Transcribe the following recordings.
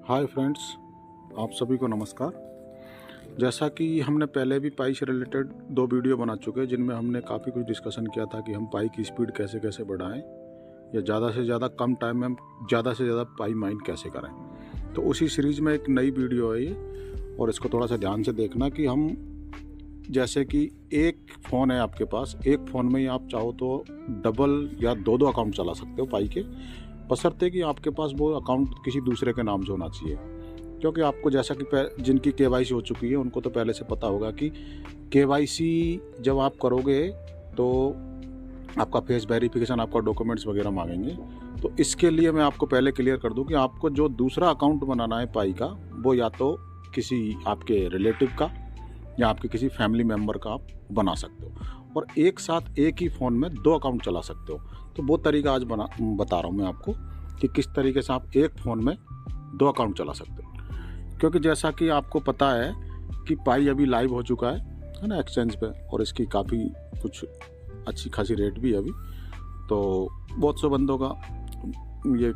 Hi friends, आप सभी को नमस्कार। जैसा कि हमने पहले भी पाई से रिलेटेड 2 वीडियो बना चुके हैं जिनमें हमने काफ़ी कुछ डिस्कशन किया था कि हम पाई की स्पीड कैसे कैसे बढ़ाएं या ज़्यादा से ज़्यादा कम टाइम में हम ज़्यादा से ज़्यादा पाई माइन कैसे करें। तो उसी सीरीज़ में एक नई वीडियो है ये, और इसको थोड़ा सा ध्यान से देखना कि हम जैसे कि एक फ़ोन है आपके पास, एक फ़ोन में ही आप चाहो तो डबल या 2-2 अकाउंट चला सकते हो पाई के, बशर्ते कि आपके पास वो अकाउंट किसी दूसरे के नाम से होना चाहिए। क्योंकि आपको जैसा कि जिनकी केवाईसी हो चुकी है उनको तो पहले से पता होगा कि केवाईसी जब आप करोगे तो आपका फेस वेरिफिकेशन, आपका डॉक्यूमेंट्स वगैरह मांगेंगे। तो इसके लिए मैं आपको पहले क्लियर कर दूं कि आपको जो दूसरा अकाउंट बनाना है पाई का, वो या तो किसी आपके रिलेटिव का या आपके किसी फैमिली मेम्बर का आप बना सकते हो, और एक साथ एक ही फ़ोन में 2 अकाउंट चला सकते हो। तो वो तरीका आज बता रहा हूँ मैं आपको कि किस तरीके से आप एक फ़ोन में 2 अकाउंट चला सकते हो। क्योंकि जैसा कि आपको पता है कि पाई अभी लाइव हो चुका है ना, एक्सचेंज पे, और इसकी काफ़ी कुछ अच्छी खासी रेट भी है अभी। तो बहुत से बंदों का ये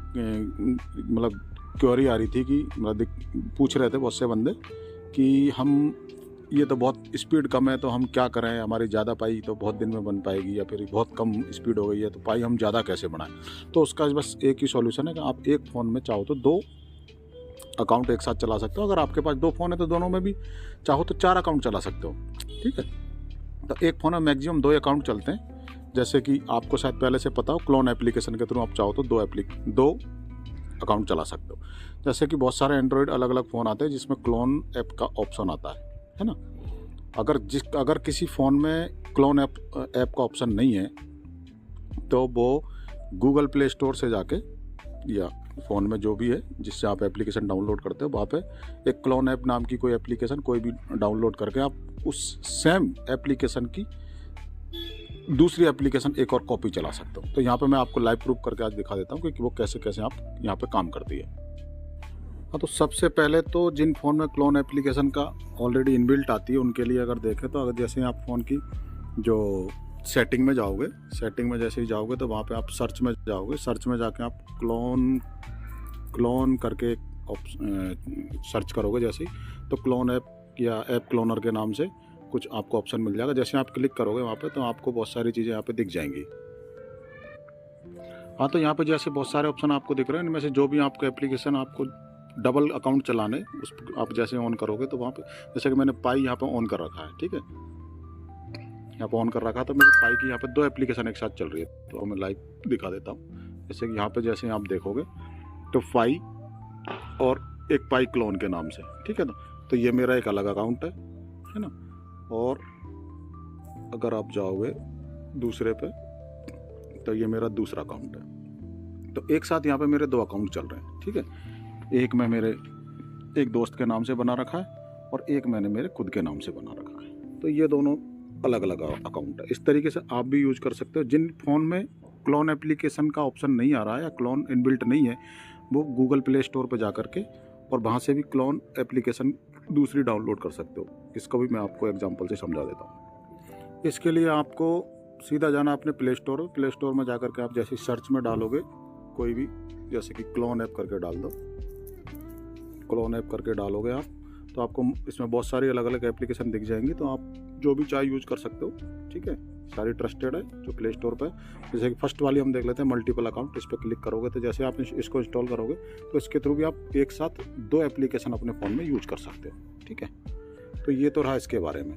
मतलब क्वेरी आ रही थी कि मतलब पूछ रहे थे बहुत से बंदे कि हम ये तो बहुत स्पीड कम है तो हम क्या करें, हमारी ज़्यादा पाई तो बहुत दिन में बन पाएगी, या फिर बहुत कम स्पीड हो गई है तो पाई हम ज़्यादा कैसे बढ़ाएं। तो उसका बस एक ही सॉल्यूशन है कि आप एक फ़ोन में चाहो तो 2 अकाउंट एक साथ चला सकते हो। अगर आपके पास 2 फ़ोन है तो दोनों में भी चाहो तो 4 अकाउंट चला सकते हो, ठीक है। तो एक फ़ोन में मैक्सिमम 2 अकाउंट चलते हैं। जैसे कि आपको शायद पहले से पता हो, क्लोन एप्लीकेशन के थ्रू आप चाहो तो 2 अकाउंट चला सकते हो। जैसे कि बहुत सारे एंड्रॉयड अलग अलग फ़ोन आते हैं जिसमें क्लोन ऐप का ऑप्शन आता है ना। अगर किसी फ़ोन में क्लोन ऐप का ऑप्शन नहीं है तो वो गूगल प्ले स्टोर से जाके या फ़ोन में जो भी है जिससे आप एप्लीकेशन डाउनलोड करते हो, वहाँ पे एक क्लोन ऐप नाम की कोई एप्लीकेशन कोई भी डाउनलोड करके आप उस सेम एप्लीकेशन की दूसरी एप्लीकेशन एक और कॉपी चला सकते हो। तो यहाँ पे मैं आपको लाइव प्रूफ करके आज दिखा देता हूँ कि वो कैसे कैसे आप यहाँ पे काम करती है। हाँ, तो सबसे पहले तो जिन फ़ोन में क्लोन एप्लीकेशन का ऑलरेडी इनबिल्ट आती है उनके लिए अगर देखें तो अगर जैसे आप फ़ोन की जो सेटिंग में जाओगे, सेटिंग में जैसे ही जाओगे तो वहाँ पे आप सर्च में जाओगे, सर्च में जाके आप क्लोन करके सर्च करोगे जैसे ही, तो क्लोन ऐप या ऐप क्लोनर के नाम से कुछ आपको ऑप्शन मिल जाएगा। जैसे आप क्लिक करोगे वहाँ पे तो आपको बहुत सारी चीज़ें यहाँ पे दिख जाएंगी। हाँ, तो यहाँ पे जैसे बहुत सारे ऑप्शन आपको दिख रहे हैं, इनमें से जो भी आपको एप्लीकेशन आपको डबल अकाउंट चलाने उस आप जैसे ऑन करोगे तो वहाँ पे जैसे कि मैंने पाई यहाँ पे ऑन कर रखा है, ठीक है, यहाँ पे ऑन कर रखा, तो मेरी पाई की यहाँ पे 2 एप्लीकेशन एक साथ चल रही है। तो मैं लाइव दिखा देता हूँ। जैसे कि यहाँ पे जैसे आप देखोगे तो पाई और एक पाई क्लोन के नाम से, ठीक है ना। तो ये मेरा एक अलग अकाउंट है ना। और अगर आप जाओगे दूसरे पे तो ये मेरा दूसरा अकाउंट है। तो एक साथ यहाँ पे मेरे 2 अकाउंट चल रहे हैं, ठीक है। एक मैं मेरे एक दोस्त के नाम से बना रखा है और एक मैंने मेरे खुद के नाम से बना रखा है। तो ये दोनों अलग अलग अकाउंट है। इस तरीके से आप भी यूज कर सकते हो। जिन फ़ोन में क्लोन एप्लीकेशन का ऑप्शन नहीं आ रहा है या क्लोन इनबिल्ट नहीं है, वो गूगल प्ले स्टोर पर जा करके और वहाँ से भी क्लोन एप्लीकेशन दूसरी डाउनलोड कर सकते हो। इसको भी मैं आपको एग्जांपल से समझा देता हूँ। इसके लिए आपको सीधा जाना अपने प्ले स्टोर में जा करके आप जैसे सर्च में डालोगे कोई भी, जैसे कि क्लोन ऐप करके डाल दो, क्लोन ऐप करके डालोगे आप तो आपको इसमें बहुत सारी अलग अलग एप्लीकेशन दिख जाएंगी। तो आप जो भी चाहे यूज़ कर सकते हो, ठीक है। सारी ट्रस्टेड है जो प्ले स्टोर पर। जैसे कि फर्स्ट वाली हम देख लेते हैं, मल्टीपल अकाउंट। इस पर क्लिक करोगे तो जैसे आप इसको इंस्टॉल करोगे तो इसके थ्रू भी आप एक साथ 2 एप्लीकेशन अपने फ़ोन में यूज कर सकते हो, ठीक है। तो ये तो रहा इसके बारे में।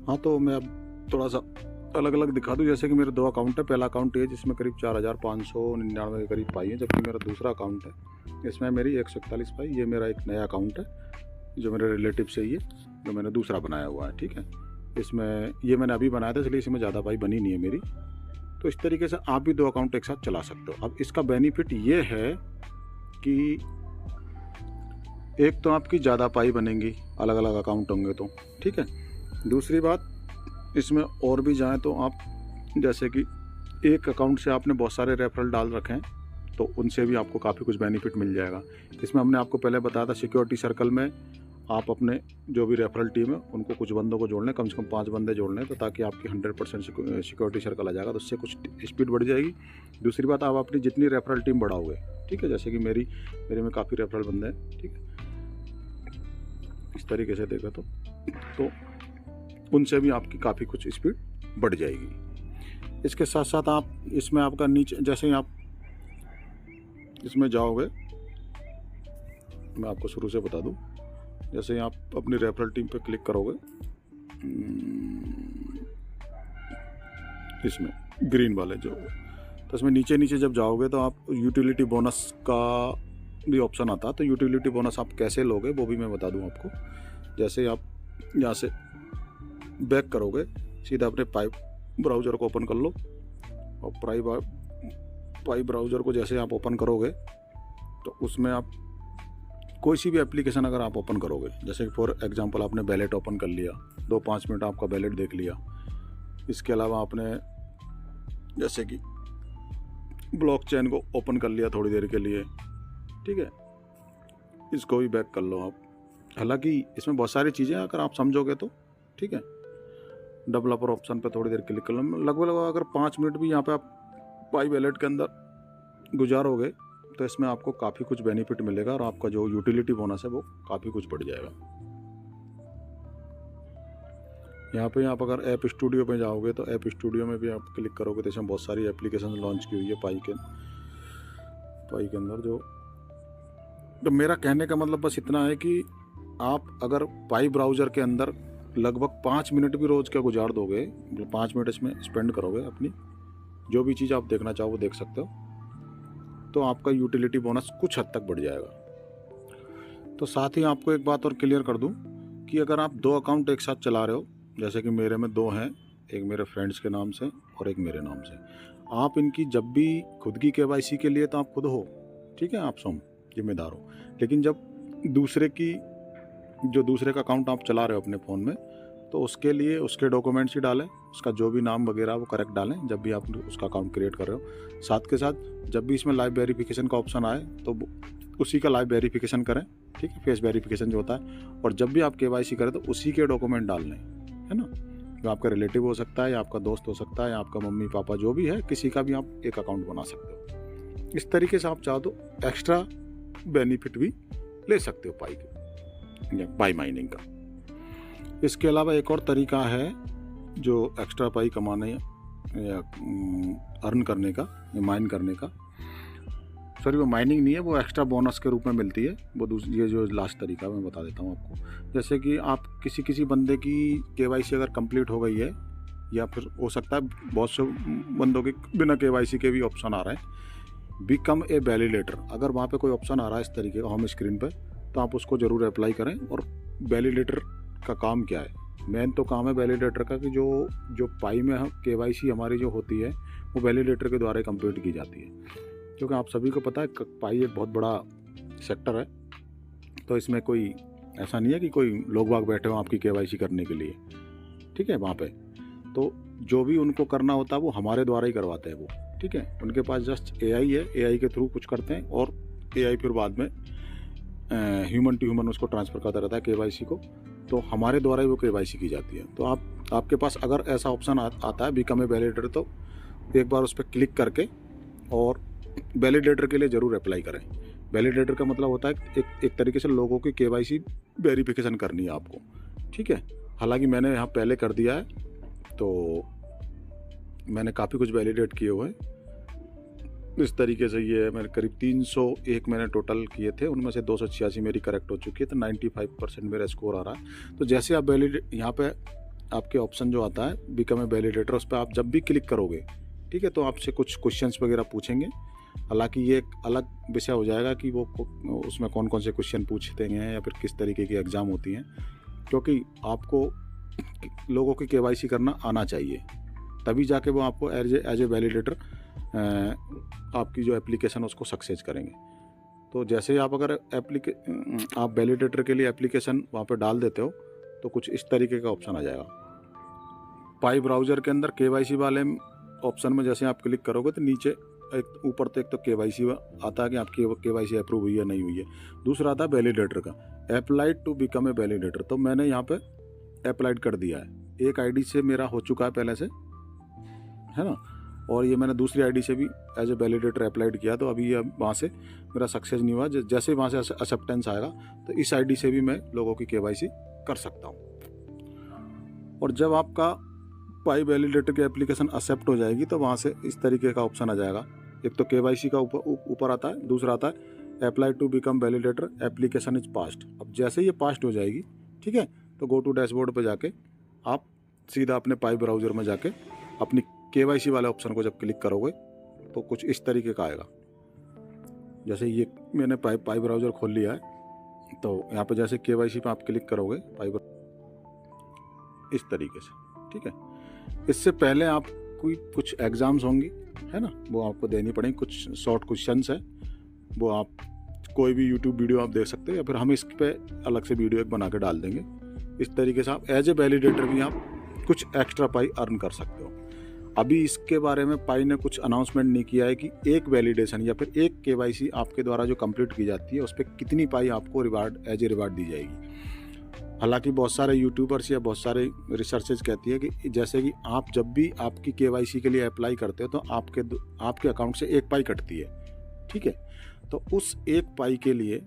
हाँ, तो मैं अब थोड़ा सा अलग अलग दिखा दूँ। जैसे कि मेरे 2 अकाउंट है। पहला अकाउंट ये जिसमें करीब 4599 के करीब पाई है, जबकि मेरा दूसरा अकाउंट है इसमें मेरी 141 पाई। ये मेरा एक नया अकाउंट है जो मेरे रिलेटिव से ही है, जो मैंने दूसरा बनाया हुआ है, ठीक है। इसमें ये मैंने अभी बनाया था इसलिए इसमें ज़्यादा पाई बनी नहीं है मेरी। तो इस तरीके से आप भी 2 अकाउंट एक साथ चला सकते हो। अब इसका बेनिफिट ये है कि एक तो आपकी ज़्यादा पाई बनेंगी, अलग अलग अकाउंट होंगे तो, ठीक है। दूसरी बात, इसमें और भी जाएँ तो आप जैसे कि एक अकाउंट से आपने बहुत सारे रेफरल डाल रखे हैं तो उनसे भी आपको काफ़ी कुछ बेनिफिट मिल जाएगा। इसमें हमने आपको पहले बताया था सिक्योरिटी सर्कल में आप अपने जो भी रेफरल टीम है उनको कुछ बंदों को जोड़ लें, कम से कम 5 बंदे जोड़ लें, तो ताकि आपकी 100% सिक्योरिटी सर्कल आ जाएगा, तो उससे कुछ स्पीड बढ़ जाएगी। दूसरी बात, आप अपनी जितनी रेफरल टीम बढ़ाओगे, ठीक है, जैसे कि मेरे में काफ़ी रेफरल बंदे हैं, ठीक है, इस तरीके से देखा तो उनसे भी आपकी काफ़ी कुछ स्पीड बढ़ जाएगी। इसके साथ साथ आप इसमें आपका नीचे जैसे ही आप इसमें जाओगे, मैं आपको शुरू से बता दूं, जैसे ही आप अपनी रेफरल टीम पे क्लिक करोगे, इसमें ग्रीन वाले जो, तो इसमें नीचे जब जाओगे तो आप यूटिलिटी बोनस का भी ऑप्शन आता है। तो यूटिलिटी बोनस आप कैसे लोगे वो भी मैं बता दूं आपको। जैसे आप यहाँ से बैक करोगे, सीधा अपने पाइप ब्राउज़र को ओपन कर लो, और पाइप ब्राउज़र को जैसे आप ओपन करोगे तो उसमें आप कोई सी भी एप्लीकेशन अगर आप ओपन करोगे, जैसे कि फॉर एग्जांपल आपने बैलेट ओपन कर लिया, 2-5 मिनट आपका बैलेट देख लिया, इसके अलावा आपने जैसे कि ब्लॉकचेन को ओपन कर लिया थोड़ी देर के लिए, ठीक है, इसको भी बैक कर लो आप। हालांकि इसमें बहुत सारी चीज़ें अगर आप समझोगे तो, ठीक है, डेवलपर ऑप्शन पे थोड़ी देर क्लिक कर लो। लगभग अगर 5 मिनट भी यहाँ पे आप पाई वैलेट के अंदर गुजारोगे तो इसमें आपको काफ़ी कुछ बेनिफिट मिलेगा, और आपका जो यूटिलिटी बोनस है वो काफ़ी कुछ बढ़ जाएगा। यहाँ पे आप अगर ऐप स्टूडियो पे जाओगे तो ऐप स्टूडियो में भी आप क्लिक करोगे तो इसमें बहुत सारी एप्लीकेशन लॉन्च की हुई है पाई के अंदर। तो मेरा कहने का मतलब बस इतना है कि आप अगर पाई ब्राउज़र के अंदर लगभग 5 मिनट भी रोज़ का गुजार दोगे, 5 मिनट इसमें स्पेंड करोगे, अपनी जो भी चीज़ आप देखना चाहो वो देख सकते हो, तो आपका यूटिलिटी बोनस कुछ हद तक बढ़ जाएगा। तो साथ ही आपको एक बात और क्लियर कर दूं कि अगर आप 2 अकाउंट एक साथ चला रहे हो, जैसे कि मेरे में 2 हैं, एक मेरे फ्रेंड्स के नाम से और एक मेरे नाम से, आप इनकी जब भी खुद की KYC के लिए तो आप खुद हो, ठीक है, आप स्वयं जिम्मेदार हो, लेकिन जब दूसरे का अकाउंट आप चला रहे हो अपने फ़ोन में, तो उसके लिए उसके डॉक्यूमेंट्स ही डालें, उसका जो भी नाम वगैरह वो करेक्ट डालें जब भी आप उसका अकाउंट क्रिएट कर रहे हो। साथ के साथ जब भी इसमें लाइव वेरिफिकेशन का ऑप्शन आए तो उसी का लाइव वेरिफिकेशन करें, ठीक है, फेस वेरिफिकेशन जो होता है, और जब भी आप KYC करें तो उसी के डॉक्यूमेंट डालने, है ना, जो आपका रिलेटिव हो सकता है या आपका दोस्त हो सकता है या आपका मम्मी पापा जो भी है, किसी का भी आप एक अकाउंट बना सकते हो। इस तरीके से आप चाहो तो एक्स्ट्रा बेनिफिट भी ले सकते हो पाई माइनिंग का। इसके अलावा एक और तरीका है जो एक्स्ट्रा पाई कमाने या अर्न करने का या माइन करने का, सॉरी वो माइनिंग नहीं है, वो एक्स्ट्रा बोनस के रूप में मिलती है, वो ये जो लास्ट तरीका मैं बता देता हूँ आपको। जैसे कि आप किसी बंदे की KYC अगर कंप्लीट हो गई है, या फिर हो सकता है बहुत से बंदों के बिना KYC के भी ऑप्शन आ रहे हैं, बिकम ए वैलिडेटर, अगर वहाँ पे कोई ऑप्शन आ रहा है इस तरीके का होम स्क्रीन पर, तो आप उसको ज़रूर अप्लाई करें। और वैलिडेटर का काम क्या है, मेन तो काम है वैलिडेटर का कि जो पाई में KYC हमारी जो होती है वो वैलिडेटर के द्वारा कंप्लीट की जाती है, क्योंकि आप सभी को पता है पाई एक बहुत बड़ा सेक्टर है, तो इसमें कोई ऐसा नहीं है कि कोई लोग बाग बैठे हो आपकी KYC करने के लिए, ठीक है, वहाँ पे तो जो भी उनको करना होता है वो हमारे द्वारा ही करवाते हैं वो, ठीक है, उनके पास जस्ट AI है, AI के थ्रू कुछ करते हैं, और AI फिर बाद में ह्यूमन टू ह्यूमन उसको ट्रांसफ़र करता रहता है KYC को, तो हमारे द्वारा ही वो KYC की जाती है। तो आपके पास अगर ऐसा ऑप्शन आता है बिकम ए वैलिडेटर, तो एक बार उस पर क्लिक करके और वैलिडेटर के लिए ज़रूर अप्लाई करें। वैलिडेटर का मतलब होता है एक तरीके से लोगों की KYC वेरिफिकेशन करनी है आपको, ठीक है। हालांकि मैंने यहाँ पहले कर दिया है, तो मैंने काफ़ी कुछ वैलिडेट किए हुए हैं इस तरीके से। ये मेरे करीब 301 मैंने टोटल किए थे, उनमें से 286 मेरी करेक्ट हो चुकी है, तो 95% मेरा स्कोर आ रहा है। तो जैसे आप यहाँ पे आपके ऑप्शन जो आता है बिकम ए वैलिडेटर, उस पर आप जब भी क्लिक करोगे, ठीक है, तो आपसे कुछ क्वेश्चंस वगैरह पूछेंगे। हालांकि ये एक अलग विषय हो जाएगा कि वो उसमें कौन कौन से क्वेश्चन पूछते हैं या फिर किस तरीके की एग्ज़ाम होती हैं, क्योंकि आपको लोगों की KYC करना आना चाहिए, तभी जाके वो आपको एज ए वैलिडेटर आपकी जो एप्लीकेशन उसको सक्सेस करेंगे। तो जैसे आप अगर आप वैलिडेटर के लिए एप्लीकेशन वहाँ पे डाल देते हो तो कुछ इस तरीके का ऑप्शन आ जाएगा। पाई ब्राउज़र के अंदर KYC वाले ऑप्शन में जैसे आप क्लिक करोगे तो नीचे एक ऊपर तो एक तो KYC आता है कि आपकी KYC अप्रूव हुई है नहीं हुई है, दूसरा आता है वैलिडेटर का, applied to become a validator. तो मैंने यहाँ पे अप्लाइड कर दिया है, एक आईडी से मेरा हो चुका है पहले से, है ना, और ये मैंने दूसरी आईडी से भी एज ए वैलिडेटर अप्लाइड किया, तो अभी ये वहाँ से मेरा सक्सेस नहीं हुआ। जैसे वहाँ से एक्सेप्टेंस आएगा तो इस आईडी से भी मैं लोगों की KYC कर सकता हूँ। और जब आपका पाई वैलिडेटर की एप्लीकेशन एक्सेप्ट हो जाएगी तो वहाँ से इस तरीके का ऑप्शन आ जाएगा, एक तो KYC का ऊपर आता है, दूसरा आता है apply to become validator, application is passed. अब जैसे ये पास्ड हो जाएगी, ठीक है, तो गो टू डैशबोर्ड पे जाके आप सीधा अपने पाई ब्राउज़र में जाके अपनी KYC वाले ऑप्शन को जब क्लिक करोगे तो कुछ इस तरीके का आएगा। जैसे ये मैंने पाई ब्राउज़र खोल लिया है, तो यहाँ पे जैसे KYC पे आप क्लिक करोगे इस तरीके से, ठीक है। इससे पहले आप कुछ एग्ज़ाम्स होंगी, है ना, वो आपको देनी पड़ेंगी, कुछ शॉर्ट क्वेश्चंस है, वो आप कोई भी YouTube वीडियो आप देख सकते हो, या फिर हम इस पे अलग से वीडियो एक बना के डाल देंगे। इस तरीके से आप एज ए वैलिडेटर भी आप कुछ एक्स्ट्रा पाई अर्न कर सकते हो। अभी इसके बारे में पाई ने कुछ अनाउंसमेंट नहीं किया है कि एक वैलिडेशन या फिर एक KYC आपके द्वारा जो कंप्लीट की जाती है उस पर कितनी पाई आपको रिवार्ड एज ए रिवार्ड दी जाएगी। हालांकि बहुत सारे यूट्यूबर्स या बहुत सारे रिसर्चेज कहती है कि जैसे कि आप जब भी आपकी KYC के लिए अप्लाई करते हो तो आपके अकाउंट से एक पाई कटती है, ठीक है, तो उस एक पाई के लिए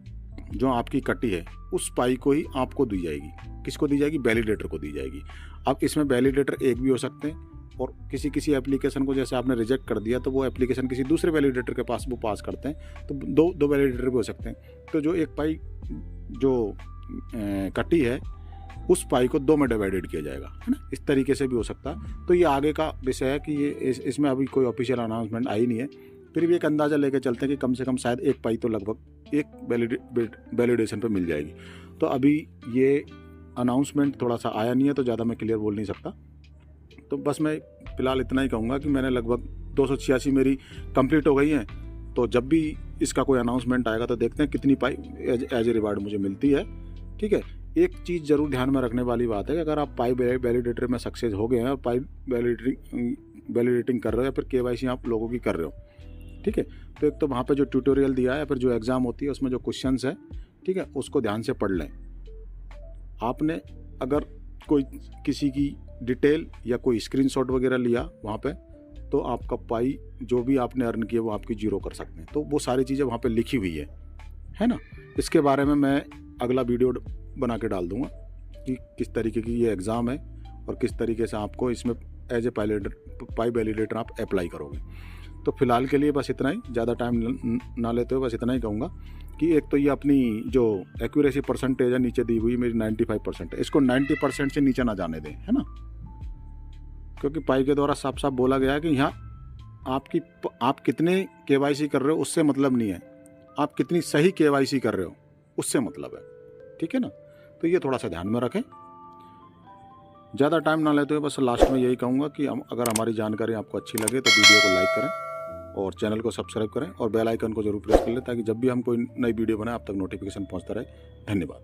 जो आपकी कटी है उस पाई को ही आपको दी जाएगी। किसको दी जाएगी? वैलिडेटर को दी जाएगी। अब इसमें वैलिडेटर एक भी हो सकते हैं, और किसी एप्लीकेशन को जैसे आपने रिजेक्ट कर दिया तो वो एप्लीकेशन किसी दूसरे वैलिडेटर के पास वो पास करते हैं, तो दो वैलिडेटर भी हो सकते हैं। तो जो एक पाई जो कटी है उस पाई को 2 में डिवाइडेड किया जाएगा, है ना, इस तरीके से भी हो सकता है। तो ये आगे का विषय है कि ये इसमें अभी कोई ऑफिशियल अनाउंसमेंट आई नहीं है, फिर भी एक अंदाज़ा लेके चलते हैं कि कम से कम शायद एक पाई तो लगभग एक वैलिडेशन पे मिल जाएगी। तो अभी ये अनाउंसमेंट थोड़ा सा आया नहीं है, तो ज़्यादा मैं क्लियर बोल नहीं सकता। तो बस मैं फ़िलहाल इतना ही कहूँगा कि मैंने लगभग 286 मेरी कंप्लीट हो गई हैं, तो जब भी इसका कोई अनाउंसमेंट आएगा तो देखते हैं कितनी पाई एज ए रिवार्ड मुझे मिलती है, ठीक है। एक चीज़ ज़रूर ध्यान में रखने वाली बात है कि अगर आप पाई वैलिडेटर में सक्सेस हो गए हैं और पाई वैलिडेटिंग कर रहे हो या फिर KYC आप लोगों की कर रहे हो, ठीक है, तो एक तो वहाँ पे जो ट्यूटोरियल दिया है, फिर जो एग्ज़ाम होती है उसमें जो क्वेश्चंस है, ठीक है, उसको ध्यान से पढ़ लें। आपने अगर कोई किसी की डिटेल या कोई स्क्रीनशॉट वगैरह लिया वहाँ पे, तो आपका पाई जो भी आपने अर्न किया वो आपकी 0 कर सकते हैं। तो वो सारी चीज़ें वहाँ पे लिखी हुई है ना। इसके बारे में मैं अगला वीडियो बना के डाल दूँगा कि किस तरीके की ये एग्ज़ाम है और किस तरीके से आपको इसमें एज ए पाई वैलिडेटर आप अप्लाई करोगे। तो फिलहाल के लिए बस इतना ही, ज़्यादा टाइम ना लेते हुए बस इतना ही कहूँगा कि एक तो ये अपनी जो एक्यूरेसी परसेंटेज है नीचे दी हुई मेरी 95% है, इसको 90% से नीचे ना जाने दें, है ना, क्योंकि पाई के द्वारा साफ साफ बोला गया है कि यहाँ आप कितने KYC कर रहे हो उससे मतलब नहीं है, आप कितनी सही KYC कर रहे हो उससे मतलब है, ठीक है ना। तो ये थोड़ा सा ध्यान में रखें। ज़्यादा टाइम ना लेते हुए बस लास्ट में यही कहूँगा कि अगर हमारी जानकारी आपको अच्छी लगे तो वीडियो को लाइक करें और चैनल को सब्सक्राइब करें और बेल आइकन को जरूर प्रेस कर लें ताकि जब भी हम कोई नई वीडियो बनाए आप तक नोटिफिकेशन पहुँचता रहे। धन्यवाद।